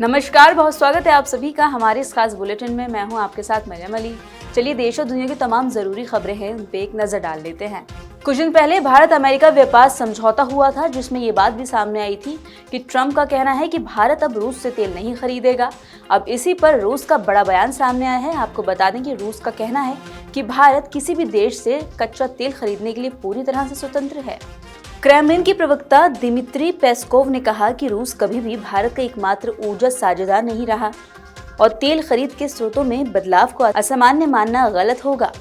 नमस्कार, बहुत स्वागत है आप सभी का हमारे इस खास बुलेटिन में। मैं हूं आपके साथ मरियम अली। चलिए देश और दुनिया की तमाम जरूरी खबरें हैं, उन पे एक नजर डाल लेते हैं। कुछ दिन पहले भारत अमेरिका व्यापार समझौता हुआ था, जिसमें ये बात भी सामने आई थी कि ट्रंप का कहना है कि भारत अब रूस से तेल नहीं खरीदेगा। अब इसी पर रूस का बड़ा बयान सामने आया है। आपको बता दें कि रूस का कहना है कि भारत किसी भी देश से कच्चा तेल खरीदने के लिए पूरी तरह से स्वतंत्र है। क्रेमलिन की प्रवक्ता दिमित्री पेस्कोव ने कहा कि रूस कभी भी भारत का एकमात्र ऊर्जा साझेदार नहीं रहा और तेल खरीद के स्रोतों में बदलाव को असामान्य मानना गलत होगा।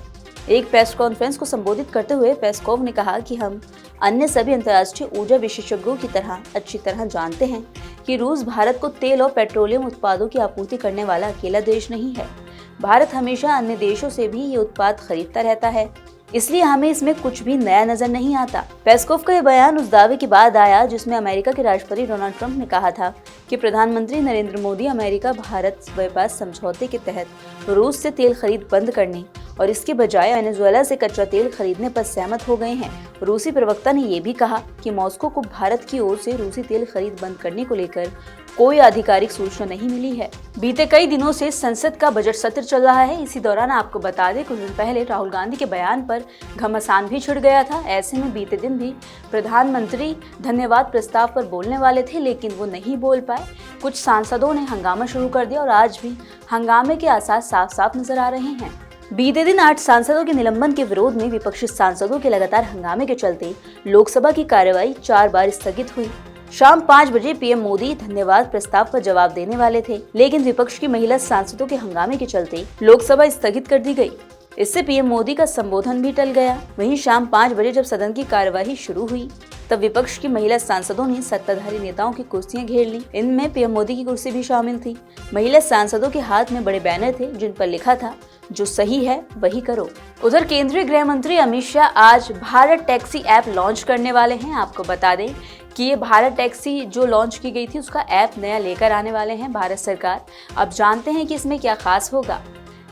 एक प्रेस कॉन्फ्रेंस को संबोधित करते हुए पेस्कोव ने कहा कि हम अन्य सभी अंतर्राष्ट्रीय ऊर्जा विशेषज्ञों की तरह अच्छी तरह जानते हैं कि रूस भारत को तेल और पेट्रोलियम उत्पादों की आपूर्ति करने वाला अकेला देश नहीं है। भारत हमेशा अन्य देशों से भी ये उत्पाद खरीदता रहता है, इसलिए हमें इसमें कुछ भी नया नजर नहीं आता। पेस्कोव का ये बयान उस दावे के बाद आया जिसमें अमेरिका के राष्ट्रपति डोनाल्ड ट्रंप ने कहा था कि प्रधानमंत्री नरेंद्र मोदी अमेरिका भारत व्यापार समझौते के तहत रूस से तेल खरीद बंद करने और इसके बजाय वेनेजुएला से कच्चा तेल खरीदने पर सहमत हो गए हैं। रूसी प्रवक्ता ने ये भी कहा कि मॉस्को को भारत की ओर से रूसी तेल खरीद बंद करने को लेकर कोई आधिकारिक सूचना नहीं मिली है। बीते कई दिनों से संसद का बजट सत्र चल रहा है। इसी दौरान आपको बता दें, कुछ दिन पहले राहुल गांधी के बयान पर घमासान भी छिड़ गया था। ऐसे में बीते दिन भी प्रधानमंत्री धन्यवाद प्रस्ताव पर बोलने वाले थे, लेकिन वो नहीं बोल पाए। कुछ सांसदों ने हंगामा शुरू कर दिया और आज भी हंगामे के आसार साफ साफ नजर आ रहे हैं। बीते दिन 8 सांसदों के निलंबन के विरोध में विपक्षी सांसदों के लगातार हंगामे के चलते लोकसभा की कार्यवाही 4 बार स्थगित हुई। शाम 5 बजे पीएम मोदी धन्यवाद प्रस्ताव पर जवाब देने वाले थे, लेकिन विपक्ष की महिला सांसदों के हंगामे के चलते लोकसभा स्थगित कर दी गई। इससे पीएम मोदी का संबोधन भी टल गया। वहीं शाम 5 बजे जब सदन की कार्यवाही शुरू हुई तब विपक्ष की महिला सांसदों ने सत्ताधारी नेताओं की कुर्सियां घेर ली। इनमें पीएम मोदी की कुर्सी भी शामिल थी। महिला सांसदों के हाथ में बड़े बैनर थे जिन पर लिखा था, जो सही है वही करो। उधर केंद्रीय गृह मंत्री अमित शाह आज भारत टैक्सी ऐप लॉन्च करने वाले हैं। आपको बता दें कि ये भारत टैक्सी जो लॉन्च की गई थी, उसका ऐप नया लेकर आने वाले हैं भारत सरकार। अब जानते हैं कि इसमें क्या खास होगा।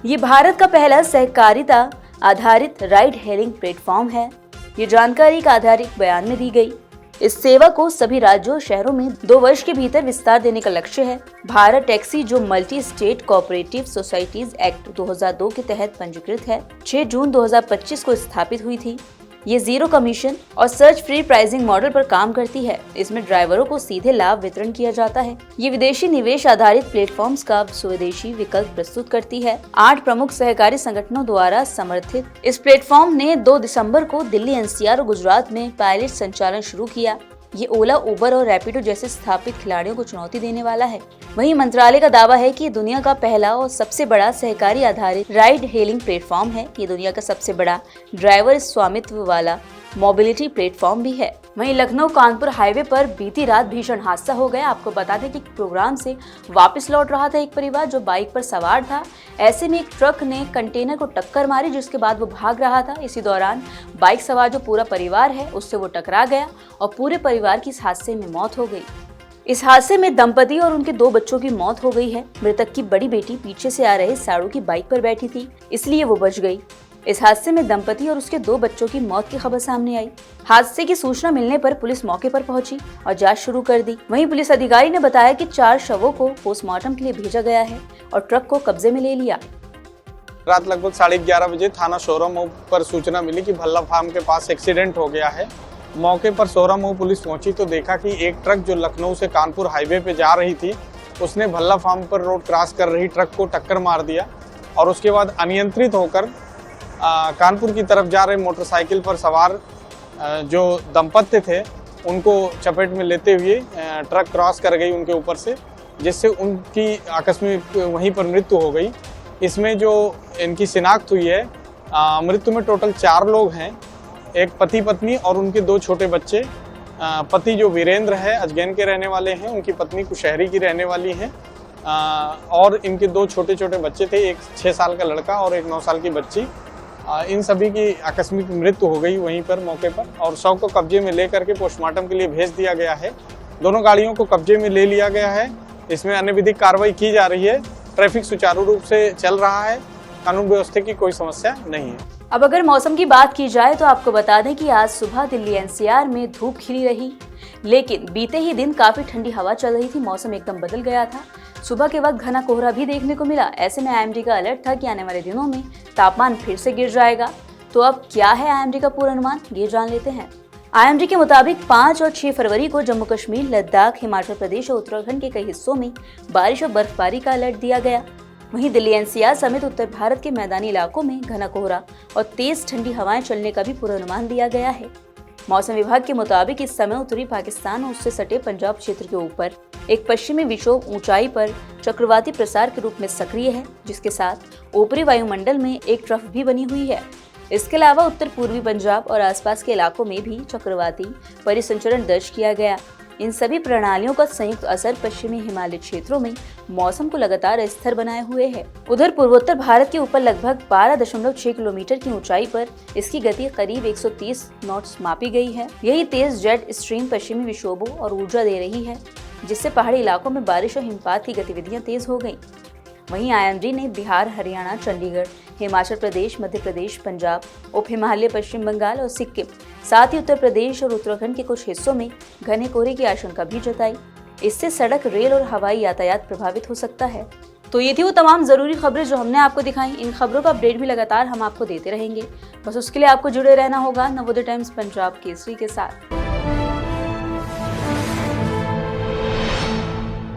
ये भारत का पहला सहकारिता आधारित राइड हेलिंग प्लेटफॉर्म है। ये जानकारी का आधारित बयान में दी गई। इस सेवा को सभी राज्यों और शहरों में 2 वर्ष के भीतर विस्तार देने का लक्ष्य है। भारत टैक्सी, जो multi state cooperative societies act 2002 के तहत पंजीकृत है, 6 जून 2025 को स्थापित हुई थी। ये जीरो कमीशन और सर्च फ्री प्राइसिंग मॉडल पर काम करती है। इसमें ड्राइवरों को सीधे लाभ वितरण किया जाता है। ये विदेशी निवेश आधारित प्लेटफॉर्म्स का स्वदेशी विकल्प प्रस्तुत करती है। 8 प्रमुख सहकारी संगठनों द्वारा समर्थित इस प्लेटफॉर्म ने 2 दिसंबर को दिल्ली, एनसीआर और गुजरात में पायलट संचालन शुरू किया। ये ओला, उबर और रैपिडो जैसे स्थापित खिलाड़ियों को चुनौती देने वाला है। वहीं मंत्रालय का दावा है कि ये दुनिया का पहला और सबसे बड़ा सहकारी आधारित राइड हेलिंग प्लेटफॉर्म है। ये दुनिया का सबसे बड़ा ड्राइवर स्वामित्व वाला मोबिलिटी प्लेटफॉर्म भी है। वहीं लखनऊ कानपुर हाईवे पर बीती रात भीषण हादसा हो गया। आपको बता दें कि प्रोग्राम से वापस लौट रहा था एक परिवार जो बाइक पर सवार था। ऐसे में एक ट्रक ने कंटेनर को टक्कर मारी, जिसके बाद वो भाग रहा था। इसी दौरान बाइक सवार जो पूरा परिवार है उससे वो टकरा गया और पूरे परिवार की इस हादसे में मौत हो गई। इस हादसे में दंपति और उनके 2 बच्चों की मौत हो गई है। मृतक की बड़ी बेटी पीछे से आ रहे साड़ू की बाइक पर बैठी थी, इसलिए वो बच गई। इस हादसे में दंपति और उसके 2 बच्चों की मौत की खबर सामने आई। हादसे की सूचना मिलने पर पुलिस मौके पर पहुंची और जांच शुरू कर दी। वहीं पुलिस अधिकारी ने बताया कि 4 शवों को पोस्टमार्टम के लिए भेजा गया है और ट्रक को कब्जे में ले लिया। रात लगभग 11:30 बजे थाना सोहरामऊ पर सूचना मिली कि भल्ला फार्म के पास एक्सीडेंट हो गया है। मौके पर सोहरामऊ पुलिस पहुंची तो देखा कि एक ट्रक जो लखनऊ से कानपुर हाईवे पे जा रही थी, उसने भल्ला फार्म पर रोड क्रॉस कर रही ट्रक को टक्कर मार दिया और उसके बाद अनियंत्रित होकर कानपुर की तरफ जा रहे मोटरसाइकिल पर सवार जो दंपत्ति थे उनको चपेट में लेते हुए ट्रक क्रॉस कर गई उनके ऊपर से, जिससे उनकी आकस्मिक वहीं पर मृत्यु हो गई। इसमें जो इनकी शिनाख्त हुई है, मृत्यु में टोटल 4 लोग हैं, एक पति पत्नी और उनके 2 छोटे बच्चे। पति जो वीरेंद्र है अजगैन के रहने वाले हैं, उनकी पत्नी कुशहरी की रहने वाली हैं और इनके 2 छोटे छोटे बच्चे थे, एक 6 साल का लड़का और एक 9 साल की बच्ची। इन सभी की आकस्मिक मृत्यु हो गई वहीं पर मौके पर और शव को कब्जे में लेकर के पोस्टमार्टम के लिए भेज दिया गया है। दोनों गाड़ियों को कब्जे में ले लिया गया है। इसमें अन्य विधिक कार्रवाई की जा रही है। ट्रैफिक सुचारू रूप से चल रहा है। कानून व्यवस्था की कोई समस्या नहीं है। अब अगर मौसम की बात की जाए तो आपको बता दें कि आज सुबह दिल्ली एनसीआर में धूप खिली रही, लेकिन बीते ही दिन काफी ठंडी हवा चल रही थी। मौसम एकदम बदल गया था। सुबह के वक्त घना कोहरा भी देखने को मिला। ऐसे में आईएमडी का अलर्ट था कि आने वाले दिनों में तापमान फिर से गिर जाएगा। तो अब क्या है आईएमडी का पूर्वानुमान, ये जान लेते हैं। आईएमडी के मुताबिक 5 और 6 फरवरी को जम्मू कश्मीर, लद्दाख, हिमाचल प्रदेश और उत्तराखंड के कई हिस्सों में बारिश और बर्फबारी का अलर्ट दिया गया। वहीं दिल्ली एनसीआर समेत उत्तर भारत के मैदानी इलाकों में घना कोहरा और तेज ठंडी हवाएं चलने का भी पूर्वानुमान दिया गया है। मौसम विभाग के मुताबिक इस समय उत्तरी पाकिस्तान और उससे सटे पंजाब क्षेत्र के ऊपर एक पश्चिमी विक्षोभ ऊंचाई पर चक्रवाती प्रसार के रूप में सक्रिय है, जिसके साथ ऊपरी वायुमंडल में एक ट्रफ भी बनी हुई है। इसके अलावा उत्तर पूर्वी पंजाब और आसपास के इलाकों में भी चक्रवाती परिसंचरण दर्ज किया गया। इन सभी प्रणालियों का संयुक्त असर पश्चिमी हिमालय क्षेत्रों में मौसम को लगातार स्थिर बनाए हुए है। उधर पूर्वोत्तर भारत के ऊपर लगभग 12.6 किलोमीटर की ऊंचाई पर इसकी गति करीब 130 नॉट्स मापी गई है। यही तेज जेट स्ट्रीम पश्चिमी विक्षोभों और ऊर्जा दे रही है, जिससे पहाड़ी इलाकों में बारिश और हिमपात की गतिविधियां तेज हो गयी। वहीं आईएमडी ने बिहार, हरियाणा, चंडीगढ़, हिमाचल प्रदेश, मध्य प्रदेश, पंजाब, उप हिमालय, पश्चिम बंगाल और सिक्किम, साथ ही उत्तर प्रदेश और उत्तराखंड के कुछ हिस्सों में घने कोहरे की आशंका भी जताई। इससे सड़क, रेल और हवाई यातायात प्रभावित हो सकता है। तो ये थी वो तमाम जरूरी खबरें जो हमने आपको दिखाई। इन खबरों का अपडेट भी लगातार हम आपको देते रहेंगे। बस उसके लिए आपको जुड़े रहना होगा नवोदय टाइम्स पंजाब केसरी के साथ।